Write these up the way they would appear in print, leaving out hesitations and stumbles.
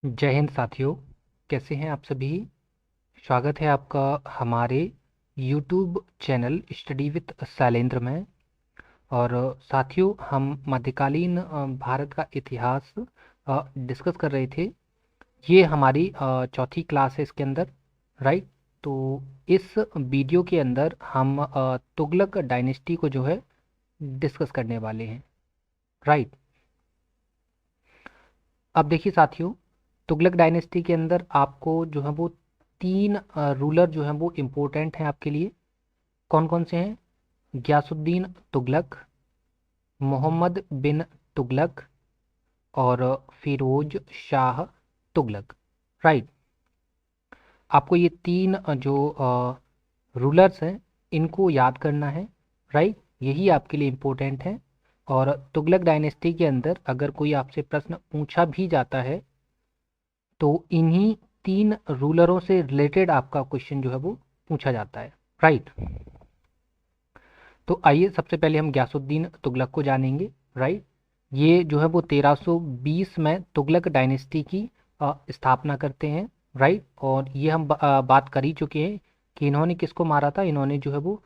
जय हिंद साथियों। कैसे हैं आप सभी। स्वागत है आपका हमारे YouTube channel study with Shailendra में। और साथियों, हम मध्यकालीन भारत का इतिहास डिस्कस कर रहे थे। ये हमारी चौथी क्लास है इसके अंदर, राइट। तो इस वीडियो के अंदर हम तुगलक डायनेस्टी को जो है डिस्कस करने वाले हैं, राइट। अब देखिए साथियों, तुगलक डायनेस्टी के अंदर आपको जो है वो तीन रूलर जो हैं वो इम्पोर्टेंट हैं आपके लिए। कौन कौन से हैं? गयासुद्दीन तुगलक, मोहम्मद बिन तुगलक और फिरोज शाह तुगलक, राइट। आपको ये तीन जो रूलर्स हैं इनको याद करना है, राइट। यही आपके लिए इम्पोर्टेंट है। और तुगलक डायनेस्टी के अंदर अगर कोई आपसे प्रश्न पूछा भी जाता है तो इन्हीं तीन रूलरों से रिलेटेड आपका क्वेश्चन जो है वो पूछा जाता है, राइट। तो आइए सबसे पहले हम गयासुद्दीन तुगलक को जानेंगे, राइट। ये जो है वो 1320 में तुगलक डायनेस्टी की स्थापना करते हैं, राइट। और ये हम बात कर ही चुके हैं कि इन्होंने किसको मारा था। इन्होंने जो है वो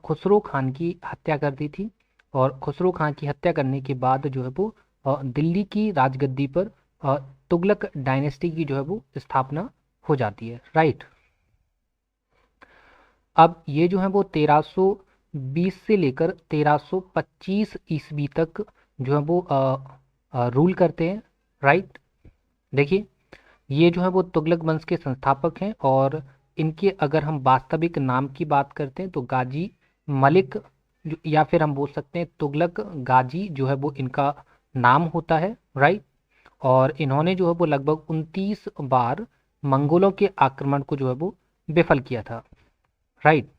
खुसरो खान की हत्या कर दी थी। और खुसरो खान की हत्या करने के बाद जो है वो दिल्ली की राजगद्दी पर तुगलक डायनेस्टी की जो है वो स्थापना हो जाती है, राइट। अब ये जो है वो 1320 से लेकर 1325 ईस्वी तक जो है वो रूल करते हैं, राइट। देखिए, ये जो है वो तुगलक वंश के संस्थापक हैं। और इनके अगर हम वास्तविक नाम की बात करते हैं तो गाजी मलिक या फिर हम बोल सकते हैं तुगलक गाजी जो है वो इनका नाम होता है, राइट। और इन्होंने जो है वो लगभग 29 बार मंगोलों के आक्रमण को जो है वो विफल किया था, राइट।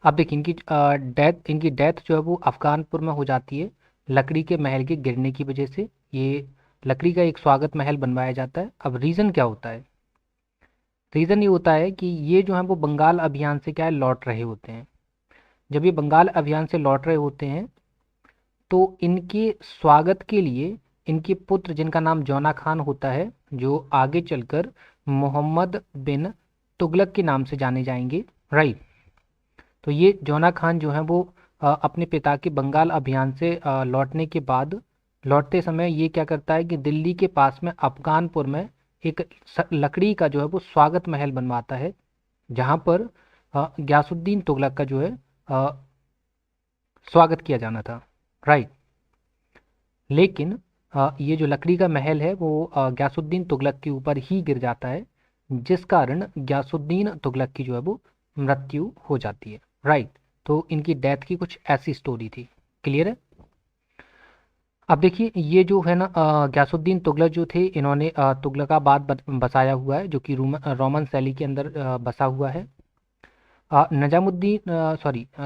अब देखिए, इनकी डेथ जो है वो अफगानपुर में हो जाती है लकड़ी के महल के गिरने की वजह से। ये लकड़ी का एक स्वागत महल बनवाया जाता है। अब रीज़न क्या होता है? रीज़न ये होता है कि ये जो है वो बंगाल अभियान से क्या है लौट रहे होते हैं। जब ये बंगाल अभियान से लौट रहे होते हैं तो इनके स्वागत के लिए इनके पुत्र, जिनका नाम जौना खान होता है, जो आगे चलकर मोहम्मद बिन तुगलक के नाम से जाने जाएंगे, राइट। तो ये जौना खान जो है वो अपने पिता के बंगाल अभियान से लौटने के बाद, लौटते समय ये क्या करता है कि दिल्ली के पास में अफगानपुर में एक लकड़ी का जो है वो स्वागत महल बनवाता है, जहाँ पर गयासुद्दीन तुगलक का जो है अ, स्वागत किया जाना था, राइट। लेकिन ये जो लकड़ी का महल है वो गयासुद्दीन तुगलक के ऊपर ही गिर जाता है, जिस कारण गयासुद्दीन तुगलक की जो है वो मृत्यु हो जाती है, राइट। तो इनकी डेथ की कुछ ऐसी स्टोरी थी। क्लियर है? अब देखिए, ये जो है ना गयासुद्दीन तुगलक जो थे, इन्होंने तुगलकाबाद बसाया हुआ है, जो कि रोमन शैली के अंदर बसा हुआ है।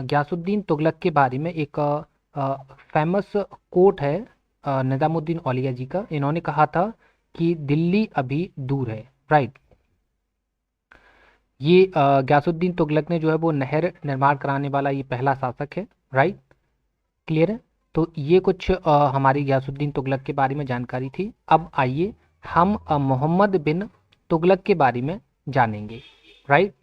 गयासुद्दीन तुगलक के बारे में एक फेमस कोट है निजामुद्दीन औलिया जी का। इन्होंने कहा था कि दिल्ली अभी दूर है, राइट। ये गयासुद्दीन तुगलक ने जो है वो नहर निर्माण कराने वाला ये पहला शासक है, राइट। क्लियर है? तो ये कुछ हमारी गयासुद्दीन तुगलक के बारे में जानकारी थी। अब आइए हम मोहम्मद बिन तुगलक के बारे में जानेंगे, राइट।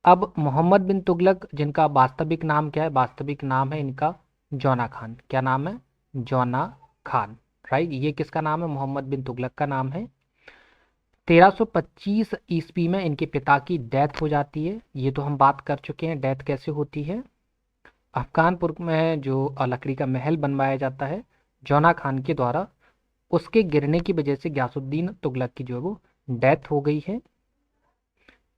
अब मोहम्मद बिन तुगलक, जिनका वास्तविक नाम क्या है? वास्तविक नाम है इनका जौना खान। क्या नाम है? जौना खान, राइट। ये किसका नाम है? मोहम्मद बिन तुगलक का नाम है। 1325 ईस्वी में इनके पिता की डेथ हो जाती है। ये तो हम बात कर चुके हैं, डेथ कैसे होती है। अफगानपुर में जो लकड़ी का महल बनवाया जाता है जौना खान के द्वारा, उसके गिरने की वजह से गयासुद्दीन तुगलक की जो है वो डेथ हो गई है।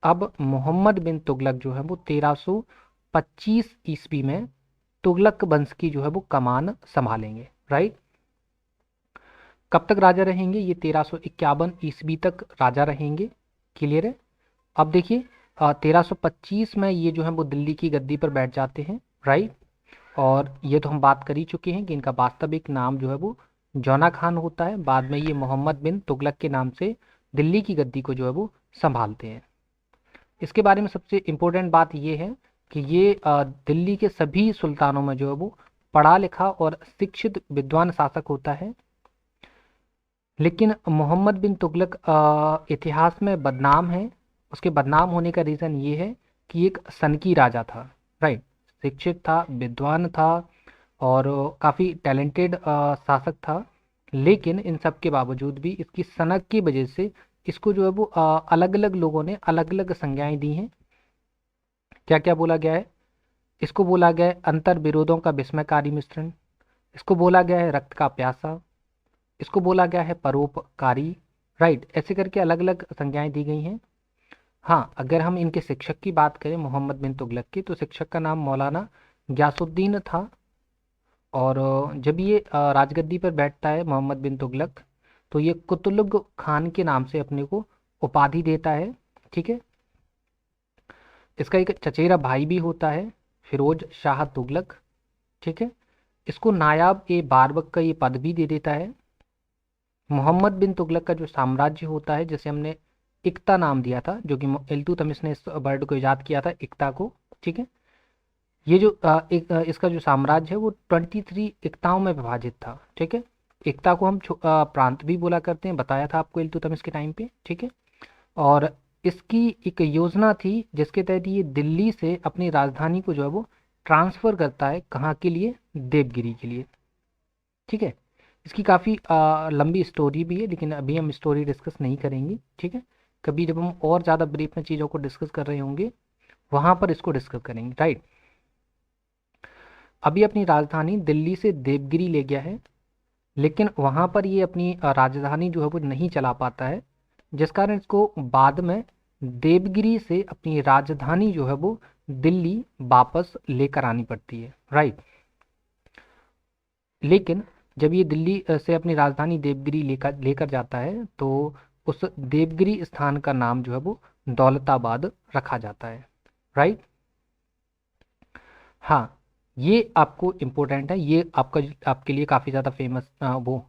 अब मोहम्मद बिन तुगलक जो है वो 1325 ईस्वी में तुगलक वंश की जो है वो कमान संभालेंगे, राइट। कब तक राजा रहेंगे? ये 1351 ईस्वी तक राजा रहेंगे। क्लियर है? अब देखिए, 1325 में ये जो है वो दिल्ली की गद्दी पर बैठ जाते हैं, राइट। और ये तो हम बात कर ही चुके हैं कि इनका वास्तविक नाम जो है वो जौना खान होता है। बाद में ये मोहम्मद बिन तुगलक के नाम से दिल्ली की गद्दी को जो है वो संभालते हैं। इसके बारे में सबसे इम्पोर्टेंट बात ये है कि ये दिल्ली के सभी सुल्तानों में जो है वो पढ़ा लिखा और शिक्षित विद्वान शासक होता है। लेकिन मोहम्मद बिन तुगलक इतिहास में बदनाम है। उसके बदनाम होने का रीज़न ये है कि एक सनकी राजा था, राइट। शिक्षित था, विद्वान था और काफ़ी टैलेंटेड शासक था। लेकिन इन सब के बावजूद भी इसकी सनक की वजह से इसको जो है वो अलग अलग लोगों ने अलग अलग संज्ञाएं दी हैं। क्या क्या बोला गया है? इसको बोला गया है अंतर विरोधों का विस्मयकारी मिश्रण, इसको बोला गया है रक्त का प्यासा, इसको बोला गया है परोपकारी, राइट। ऐसे करके अलग अलग संज्ञाएं दी गई हैं। हाँ, अगर हम इनके शिक्षक की बात करें मोहम्मद बिन तुगलक की, तो शिक्षक का नाम मौलाना गयासुद्दीन था। और जब ये राजगद्दी पर बैठता है मोहम्मद बिन तुगलक, तो ये कुतुलुग खान के नाम से अपने को उपाधि देता है, ठीक है। इसका एक चचेरा भाई भी होता है, फिरोज शाह तुगलक, ठीक है। इसको नायाब ए बारबक का ये पद भी दे देता है। मोहम्मद बिन तुगलक का जो साम्राज्य होता है, जैसे हमने इक्ता नाम दिया था, जो कि इल्तुतमिश ने इस वर्ड को इजाद किया था, इक्ता को, ठीक है। ये जो इसका जो साम्राज्य है वो 23 इक्ताओं में विभाजित था, ठीक है। इक्ता को हम प्रांत भी बोला करते हैं, बताया था आपको इल्तुतमिश के टाइम पे, ठीक है। और इसकी एक योजना थी जिसके तहत ये दिल्ली से अपनी राजधानी को जो है वो ट्रांसफर करता है, कहाँ के लिए? देवगिरी के लिए, ठीक है। इसकी काफ़ी लंबी स्टोरी भी है, लेकिन अभी हम स्टोरी डिस्कस नहीं करेंगे, ठीक है। कभी जब हम और ज़्यादा ब्रीफ में चीज़ों को डिस्कस कर रहे होंगे, वहाँ पर इसको डिस्कस करेंगे, राइट। अभी अपनी राजधानी दिल्ली से देवगिरी ले गया है, लेकिन वहाँ पर ये अपनी राजधानी जो है वो नहीं चला पाता है, जिस कारण इसको बाद में देवगिरी से अपनी राजधानी जो है वो दिल्ली वापस लेकर आनी पड़ती है, राइट। लेकिन जब ये दिल्ली से अपनी राजधानी देवगिरी लेकर लेकर जाता है, तो उस देवगिरी स्थान का नाम जो है वो दौलताबाद रखा जाता है, राइट। हाँ, ये आपको इम्पोर्टेंट है, ये आपका आपके लिए काफ़ी ज़्यादा फेमस वो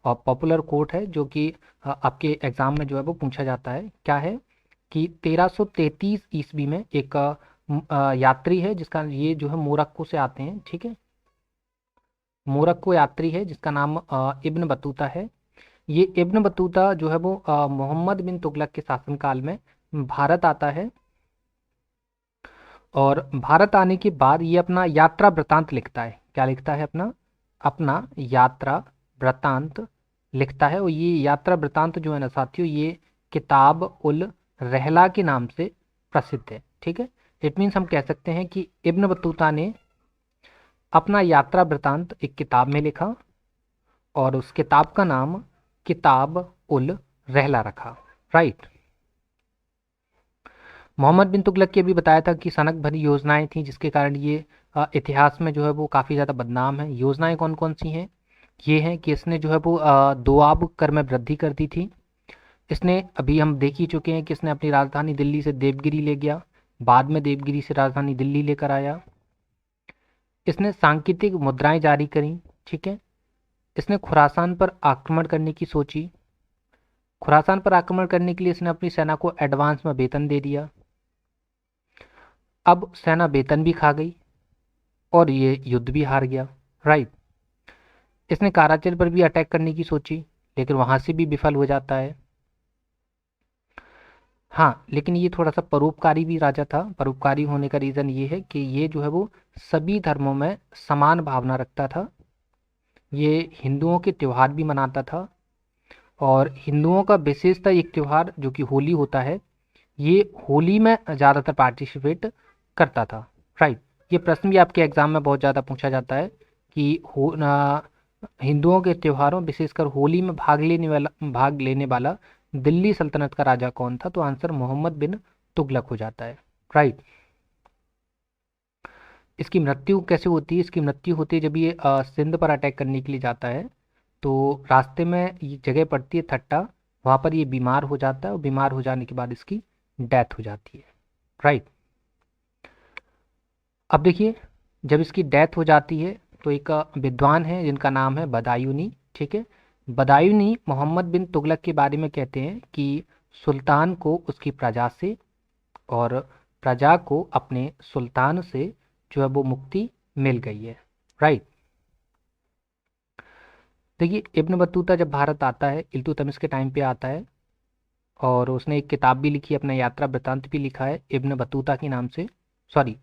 और पॉपुलर कोट है, जो कि आपके एग्ज़ाम में जो है वो पूछा जाता है। क्या है कि 1333 ईस्वी में एक यात्री है, जिसका ये जो है मोरक्को से आते हैं, ठीक है। मोरक्को यात्री है जिसका नाम इब्न बतूता है। ये इब्न बतूता जो है वो मोहम्मद बिन तुगलक के शासनकाल में भारत आता है। और भारत आने के बाद ये अपना यात्रा वृतांत लिखता है। क्या लिखता है? अपना अपना यात्रा वृतांत लिखता है। और ये यात्रा वृतांत जो है ना साथियों, ये किताब उल रहला के नाम से प्रसिद्ध है, ठीक है। इट मीन्स हम कह सकते हैं कि इब्न बतूता ने अपना यात्रा वृतांत एक किताब में लिखा और उस किताब का नाम किताब उल रहला रखा, राइट। मोहम्मद बिन तुगलक की अभी बताया था कि सनक भरी योजनाएं थी, जिसके कारण ये इतिहास में जो है वो काफ़ी ज़्यादा बदनाम है। योजनाएं कौन कौन सी हैं? ये हैं कि इसने जो है वो दोआब कर में वृद्धि कर दी थी। इसने, अभी हम देख ही चुके हैं कि इसने अपनी राजधानी दिल्ली से देवगिरी ले गया, बाद में देवगिरी से राजधानी दिल्ली लेकर आया। इसने सांकेतिक मुद्राएं जारी करी, ठीक है। इसने खुरासान पर आक्रमण करने की सोची। खुरासान पर आक्रमण करने के लिए इसने अपनी सेना को एडवांस में वेतन दे दिया। अब सेना वेतन भी खा गई और ये युद्ध भी हार गया, राइट। इसने काराचल पर भी अटैक करने की सोची, लेकिन वहां से भी विफल हो जाता है। हाँ, लेकिन ये थोड़ा सा परोपकारी भी राजा था। परोपकारी होने का रीज़न ये है कि ये जो है वो सभी धर्मों में समान भावना रखता था। ये हिंदुओं के त्यौहार भी मनाता था। और हिंदुओं का विशेषतः एक त्यौहार जो कि होली होता है, ये होली में ज़्यादातर पार्टिसिपेट करता था, राइट। ये प्रश्न भी आपके एग्जाम में बहुत ज़्यादा पूछा जाता है कि हिंदुओं के त्योहारों विशेषकर होली में भाग लेने वाला दिल्ली सल्तनत का राजा कौन था? तो आंसर मोहम्मद बिन तुगलक हो जाता है, राइट। इसकी मृत्यु कैसे होती है? इसकी मृत्यु होती है जब ये सिंध पर अटैक करने के लिए जाता है, तो रास्ते में ये जगह पड़ती है थट्टा, वहाँ पर ये बीमार हो जाता है और बीमार हो जाने के बाद इसकी डेथ हो जाती है, राइट। अब देखिए, जब इसकी डेथ हो जाती है तो एक विद्वान है जिनका नाम है बदायूनी, ठीक है। बदायूनी मोहम्मद बिन तुगलक के बारे में कहते हैं कि सुल्तान को उसकी प्रजा से और प्रजा को अपने सुल्तान से जो है वो मुक्ति मिल गई है, राइट। देखिए इब्न बतूता जब भारत आता है इल्तुतमिश के टाइम पे आता है, और उसने एक किताब भी लिखी, अपना यात्रा वृत्तांत भी लिखा है इब्न बतूता के नाम से, सॉरी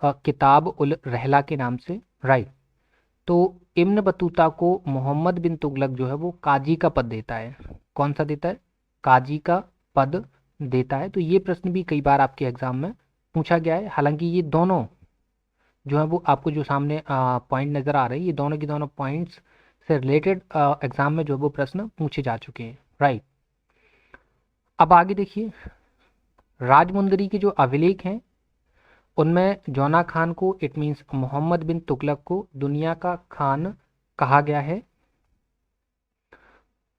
किताब उल रहला के नाम से, राइट। तो इब्न बतूता को मोहम्मद बिन तुगलक जो है वो काजी का पद देता है। कौन सा देता है? काजी का पद देता है। तो ये प्रश्न भी कई बार आपके एग्जाम में पूछा गया है। हालांकि ये दोनों जो है वो आपको जो सामने पॉइंट नज़र आ रहे हैं, ये दोनों के दोनों पॉइंट्स से रिलेटेड एग्जाम में जो है वो प्रश्न पूछे जा चुके हैं, राइट। अब आगे देखिए, राजमुंदरी के जो अभिलेख हैं उनमें जौना खान को, इट मीन्स मोहम्मद बिन तुगलक को, दुनिया का खान कहा गया है,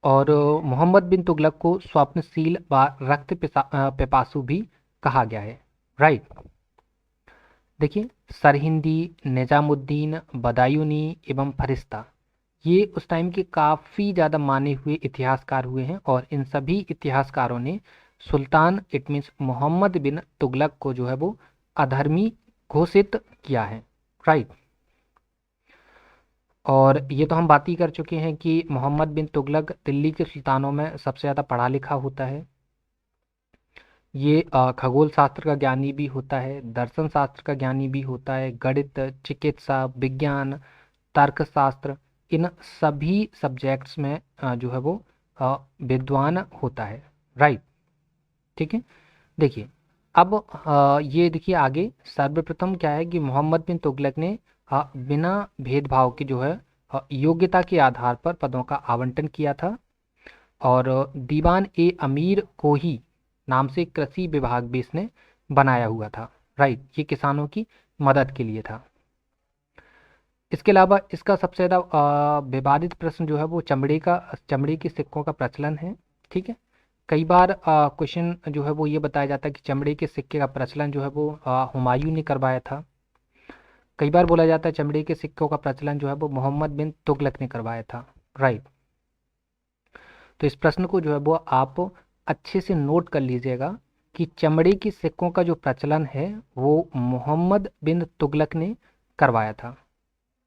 और मोहम्मद बिन तुगलक को स्वप्नशील व रक्त पिपासु भी कहा गया है, राइट। देखिए सरहिंदी, निजामुद्दीन, बदायूनी एवं फरिश्ता, ये उस टाइम के काफ़ी ज़्यादा माने हुए इतिहासकार हुए हैं, और इन सभी इतिहासकारों ने सुल्तान इट मीन्स मोहम्मद बिन तुगलक को जो है वो अधर्मी घोषित किया है, राइट। और ये तो हम बात ही कर चुके हैं कि मोहम्मद बिन तुगलक दिल्ली के सुल्तानों में सबसे ज़्यादा पढ़ा लिखा होता है। ये खगोल शास्त्र का ज्ञानी भी होता है, दर्शन शास्त्र का ज्ञानी भी होता है, गणित, चिकित्सा विज्ञान, तर्कशास्त्र, इन सभी सब्जेक्ट्स में जो है वो विद्वान होता है, राइट। ठीक है। देखिए अब ये देखिए आगे, सर्वप्रथम क्या है कि मोहम्मद बिन तुगलक ने बिना भेदभाव के जो है योग्यता के आधार पर पदों का आवंटन किया था, और दीवान ए अमीर को ही नाम से कृषि विभाग भी इसने बनाया हुआ था, राइट। ये किसानों की मदद के लिए था। इसके अलावा इसका सबसे ज़्यादा विवादित प्रश्न जो है वो चमड़े के सिक्कों का प्रचलन है, ठीक है। कई बार क्वेश्चन जो है वो ये बताया जाता है कि चमड़े के सिक्के का प्रचलन जो है वो हुमायूं ने करवाया था। कई बार बोला जाता है चमड़े के सिक्कों का प्रचलन जो है वो मोहम्मद बिन तुगलक ने करवाया था, राइट। तो इस प्रश्न को जो है वो आप अच्छे से नोट कर लीजिएगा कि चमड़े के सिक्कों का जो प्रचलन है वो मोहम्मद बिन तुगलक ने करवाया था,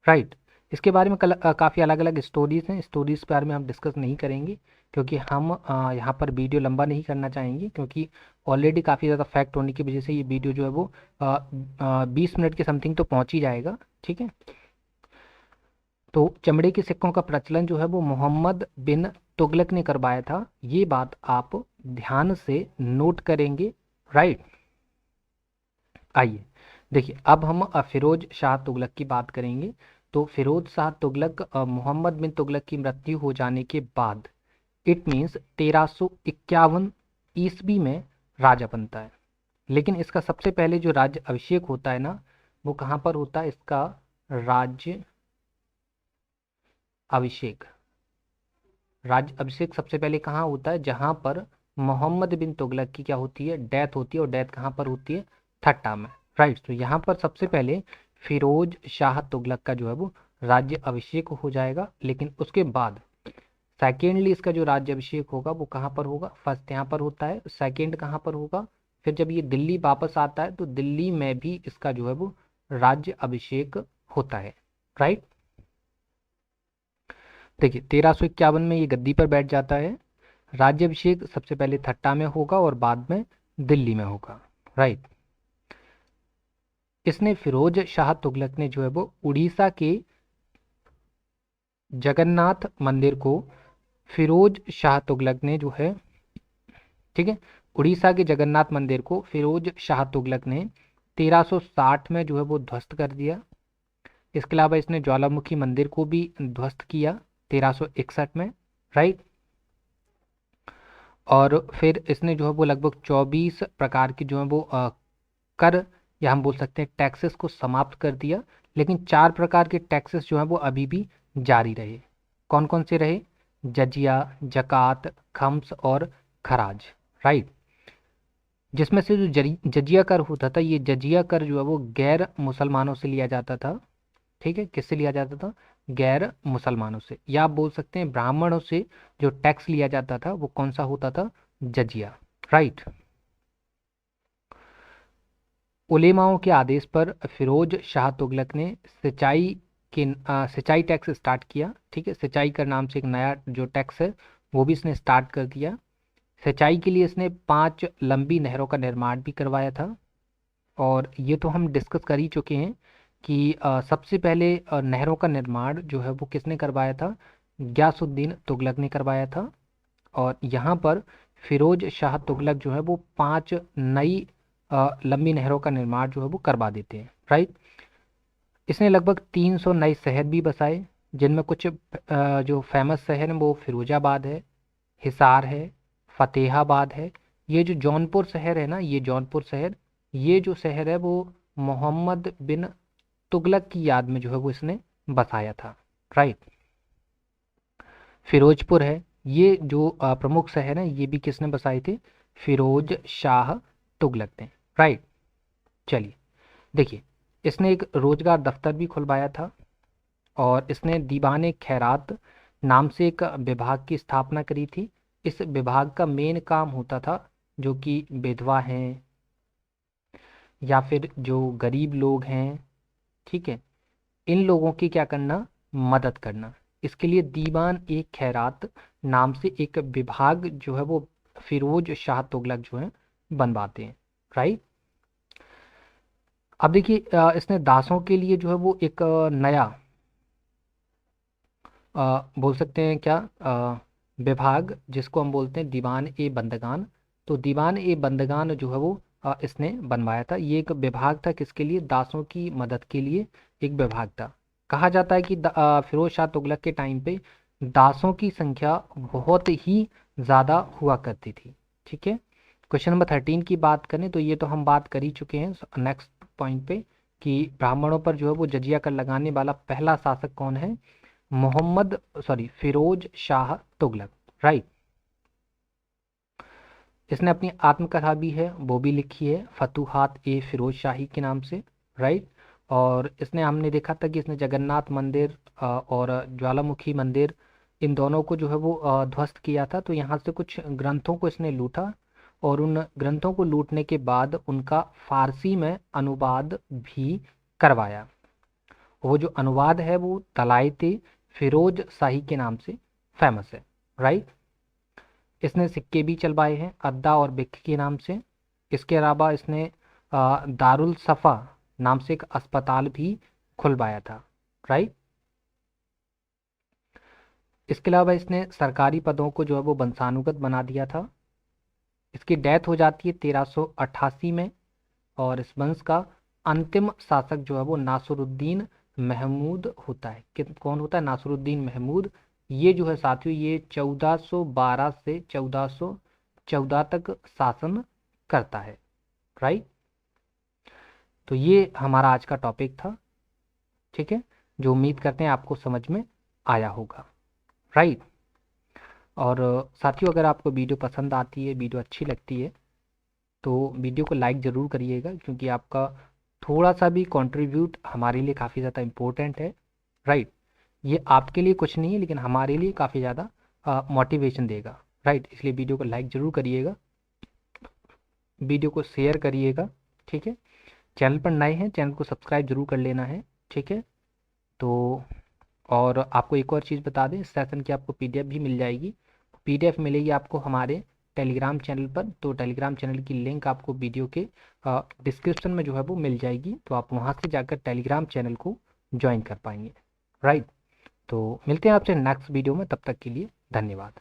राइट। इसके बारे में काफ़ी अलग अलग स्टोरीज हैं, स्टोरीज के बारे में हम डिस्कस नहीं करेंगे, क्योंकि हम यहाँ पर वीडियो लंबा नहीं करना चाहेंगे, क्योंकि ऑलरेडी काफ़ी ज़्यादा फैक्ट होने की वजह से ये वीडियो जो है वो 20 मिनट के समथिंग तो पहुँच ही जाएगा, ठीक है। तो चमड़े के सिक्कों का प्रचलन जो है वो मोहम्मद बिन तुगलक ने करवाया था, ये बात आप ध्यान से नोट करेंगे, राइट। आइए देखिए, अब हम फिरोज शाह तुगलक की बात करेंगे। तो फिरोज शाह तुगलक मोहम्मद बिन तुगलक की मृत्यु हो जाने के बाद इट मीन्स 1351 ईस्वी में राजा बनता है। लेकिन इसका सबसे पहले जो राज्य अभिषेक होता है ना, वो कहाँ पर होता है? इसका राज्य अभिषेक, राज्य अभिषेक सबसे पहले कहाँ होता है? जहाँ पर मोहम्मद बिन तुगलक की क्या होती है? डेथ होती है, और डेथ कहाँ पर होती है? ठट्टा में, राइट। तो यहाँ पर सबसे पहले फिरोज शाह तुगलक का जो है वो राज्य अभिषेक हो जाएगा। लेकिन उसके बाद सेकेंडली इसका जो राज्य अभिषेक होगा वो कहाँ पर होगा? फर्स्ट यहाँ पर होता है, सेकेंड कहाँ पर होगा? फिर जब ये दिल्ली वापस आता है तो दिल्ली में भी इसका जो है वो राज्य अभिषेक होता है, राइट। देखिए 1351 में ये गद्दी पर बैठ जाता है। राज्याभिषेक सबसे पहले ठट्टा में होगा और बाद में दिल्ली में होगा, राइट। इसने फिरोज शाह तुगलक ने जो है वो उड़ीसा के जगन्नाथ मंदिर को फिरोज शाह तुगलक ने जो है, ठीक है, उड़ीसा के जगन्नाथ मंदिर को फिरोज शाह तुगलक ने 1360 में जो है वो ध्वस्त कर दिया। इसके अलावा इसने ज्वालामुखी मंदिर को भी ध्वस्त किया 1361 में, राइट। और फिर इसने जो है वो लगभग 24 प्रकार की जो है वो कर, या हम बोल सकते हैं टैक्सेस को समाप्त कर दिया। लेकिन 4 प्रकार के टैक्सेस जो है वो अभी भी जारी रहे। कौन कौन से रहे? जजिया, जकात, खम्स और खराज, राइट। जिसमें से जो जजिया कर होता था, ये जजिया कर जो है वो गैर मुसलमानों से लिया जाता था, ठीक है। किससे लिया जाता था? गैर मुसलमानों से, या आप बोल सकते हैं ब्राह्मणों से जो टैक्स लिया जाता था वो कौन सा होता था? जजिया, राइट। उलेमाओं के आदेश पर फिरोज शाह तुगलक ने सिंचाई सिंचाई टैक्स स्टार्ट किया। ठीक है, सिंचाई का नाम से एक नया जो टैक्स है वो भी इसने स्टार्ट कर दिया। सिंचाई के लिए इसने 5 लंबी नहरों का निर्माण भी करवाया था। और ये तो हम डिस्कस कर ही चुके हैं कि सबसे पहले नहरों का निर्माण जो है वो किसने करवाया था, गयासुद्दीन तुगलक ने करवाया था। और यहाँ पर फिरोज शाह तुगलक जो है वो 5 नई लंबी नहरों का निर्माण जो है वो करवा देते हैं, राइट। इसने लगभग 300 नए शहर भी बसाए, जिनमें कुछ जो फेमस शहर हैं वो फिरोजाबाद है, हिसार है, फतेहाबाद है। ये जो जौनपुर शहर है ना, ये जौनपुर शहर, ये जो शहर है वो मोहम्मद बिन तुगलक की याद में जो है वो इसने बसाया था, राइट। फिरोजपुर है, ये जो प्रमुख शहर है ये भी किसने बसाए थे, फिरोज शाह तुगलक ने, राइट। चलिए देखिए, इसने एक रोजगार दफ्तर भी खुलवाया था। और इसने दीवाने खैरात नाम से एक विभाग की स्थापना करी थी। इस विभाग का मेन काम होता था जो कि विधवा हैं या फिर जो गरीब लोग हैं, ठीक है, इन लोगों की क्या करना, मदद करना। इसके लिए दीवान ए खैरात नाम से एक विभाग जो है वो फिरोज शाह तुगलक जो है बनवाते हैं, राइट। अब देखिए इसने दासों के लिए जो है वो एक नया बोल सकते हैं क्या, विभाग, जिसको हम बोलते हैं दीवान ए बंदगान। तो दीवान ए बंदगान जो है वो इसने बनवाया था। ये एक विभाग था किसके लिए, दासों की मदद के लिए एक विभाग था। कहा जाता है कि फिरोज शाह तुगलक के टाइम पे दासों की संख्या बहुत ही ज़्यादा हुआ करती थी, ठीक है। क्वेश्चन नंबर 13 की बात करें तो ये तो हम बात कर ही चुके हैं नेक्स्ट पॉइंट पे, कि ब्राह्मणों पर जो है वो जजिया कर लगाने वाला पहला शासक कौन है, फिरोज शाह तुगलक, राइट। इसने अपनी आत्मकथा भी है वो भी लिखी है, फतूहात ए फिरोज शाही के नाम से, राइट। और इसने, हमने देखा था कि इसने जगन्नाथ मंदिर और ज्वालामुखी मंदिर, इन दोनों को जो है वो ध्वस्त किया था। तो यहाँ से कुछ ग्रंथों को इसने लूटा और उन ग्रंथों को लूटने के बाद उनका फारसी में अनुवाद भी करवाया। वो जो अनुवाद है वो तलायते फिरोज शाही के नाम से फेमस है, राइट। इसने सिक्के भी चलवाए हैं अद्दा और बिक्की के नाम से। इसके अलावा इसने दारुल सफ़ा नाम से एक अस्पताल भी खुलवाया था, राइट। इसके अलावा इसने सरकारी पदों को जो है वो वंशानुगत बना दिया था। इसकी डेथ हो जाती है 1388 में। और इस वंश का अंतिम शासक जो है वो नासरुद्दीन महमूद होता है। कौन होता है, नासरुद्दीन महमूद। ये जो है साथियों, ये 1412 से 1414 तक शासन करता है, राइट। तो ये हमारा आज का टॉपिक था, ठीक है, जो उम्मीद करते हैं आपको समझ में आया होगा, राइट। और साथियों, अगर आपको वीडियो पसंद आती है, वीडियो अच्छी लगती है, तो वीडियो को लाइक ज़रूर करिएगा, क्योंकि आपका थोड़ा सा भी कंट्रीब्यूट हमारे लिए काफ़ी ज़्यादा इम्पोर्टेंट है, राइट। ये आपके लिए कुछ नहीं है लेकिन हमारे लिए काफ़ी ज़्यादा मोटिवेशन देगा, राइट। इसलिए वीडियो को लाइक ज़रूर करिएगा, वीडियो को शेयर करिएगा, ठीक है। चैनल पर नए हैं, चैनल को सब्सक्राइब जरूर कर लेना है, ठीक है। तो और आपको एक और चीज़ बता दें, इस सेशन की आपको पीडीएफ भी मिल जाएगी। पीडीएफ मिलेगी आपको हमारे टेलीग्राम चैनल पर। तो टेलीग्राम चैनल की लिंक आपको वीडियो के डिस्क्रिप्शन में जो है वो मिल जाएगी, तो आप वहाँ से जाकर टेलीग्राम चैनल को ज्वाइन कर पाएंगे, राइट। तो मिलते हैं आपसे नेक्स्ट वीडियो में, तब तक के लिए धन्यवाद।